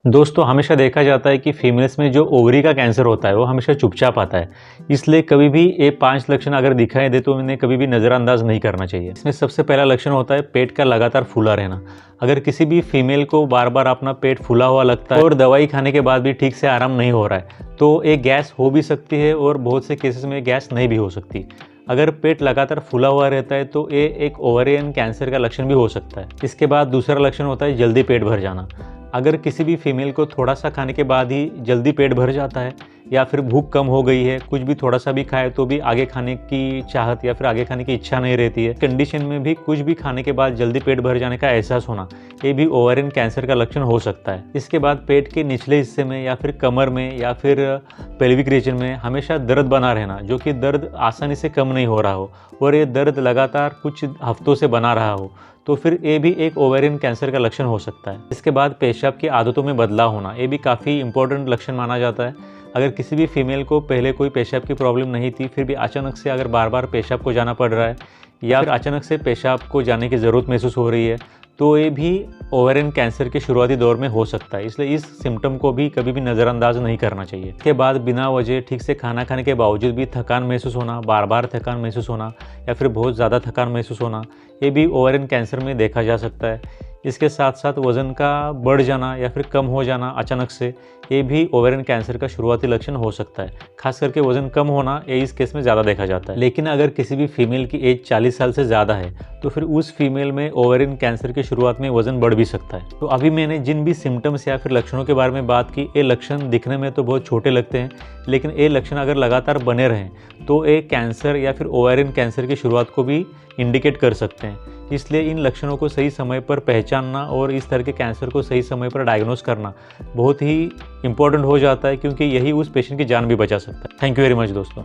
दोस्तों हमेशा देखा जाता है कि फीमेल्स में जो ओवरी का कैंसर होता है वो हमेशा चुपचाप आता है, इसलिए कभी भी ये 5 लक्षण अगर दिखाई दे तो इन्हें कभी भी नज़रअंदाज नहीं करना चाहिए। इसमें सबसे पहला लक्षण होता है पेट का लगातार फूला रहना। अगर किसी भी फीमेल को बार बार अपना पेट फूला हुआ लगता है और दवाई खाने के बाद भी ठीक से आराम नहीं हो रहा है तो एक गैस हो भी सकती है और बहुत से केसेस में गैस नहीं भी हो सकती। अगर पेट लगातार फूला हुआ रहता है तो ये एक ओवेरियन कैंसर का लक्षण भी हो सकता है। इसके बाद दूसरा लक्षण होता है जल्दी पेट भर जाना। अगर किसी भी फीमेल को थोड़ा सा खाने के बाद ही जल्दी पेट भर जाता है या फिर भूख कम हो गई है, कुछ भी थोड़ा सा भी खाए तो भी आगे खाने की चाहत या फिर आगे खाने की इच्छा नहीं रहती है, कंडीशन में भी कुछ भी खाने के बाद जल्दी पेट भर जाने का एहसास होना, ये भी ओवेरियन कैंसर का लक्षण हो सकता है। इसके बाद पेट के निचले हिस्से में या फिर कमर में या फिर पेल्विक रीजन में हमेशा दर्द बना रहना, जो कि दर्द आसानी से कम नहीं हो रहा हो और ये दर्द लगातार कुछ हफ्तों से बना रहा हो, तो फिर ये भी एक ओवेरियन कैंसर का लक्षण हो सकता है। इसके बाद पेशाब की आदतों में बदलाव होना, ये भी काफ़ी इंपॉर्टेंट लक्षण माना जाता है। अगर किसी भी फीमेल को पहले कोई पेशाब की प्रॉब्लम नहीं थी, फिर भी अचानक से अगर बार बार पेशाब को जाना पड़ रहा है या फिर अचानक से पेशाब को जाने की ज़रूरत महसूस हो रही है, तो ये भी ओवेरियन कैंसर के शुरुआती दौर में हो सकता है। इसलिए इस सिम्टम को भी कभी भी नज़रअंदाज नहीं करना चाहिए। इसके बाद बिना वजह ठीक से खाना खाने के बावजूद भी थकान महसूस होना, बार बार थकान महसूस होना या फिर बहुत ज़्यादा थकान महसूस होना, ये भी ओवेरियन कैंसर में देखा जा सकता है। इसके साथ साथ वज़न का बढ़ जाना या फिर कम हो जाना अचानक से, ये भी ओवेरियन कैंसर का शुरुआती लक्षण हो सकता है। खास करके वज़न कम होना ये इस केस में ज़्यादा देखा जाता है। लेकिन अगर किसी भी फीमेल की एज 40 साल से ज़्यादा है तो फिर उस फीमेल में ओवेरियन कैंसर की शुरुआत में वज़न बढ़ भी सकता है। तो अभी मैंने जिन भी सिम्टम्स या फिर लक्षणों के बारे में बात की, ये लक्षण दिखने में तो बहुत छोटे लगते हैं, लेकिन ये लक्षण अगर लगातार बने रहें तो एक कैंसर या फिर ओवेरियन कैंसर की शुरुआत को भी इंडिकेट कर सकते हैं। इसलिए इन लक्षणों को सही समय पर पहचानना और इस तरह के कैंसर को सही समय पर डायग्नोस करना बहुत ही इंपॉर्टेंट हो जाता है, क्योंकि यही उस पेशेंट की जान भी बचा सकता है। थैंक यू वेरी मच दोस्तों।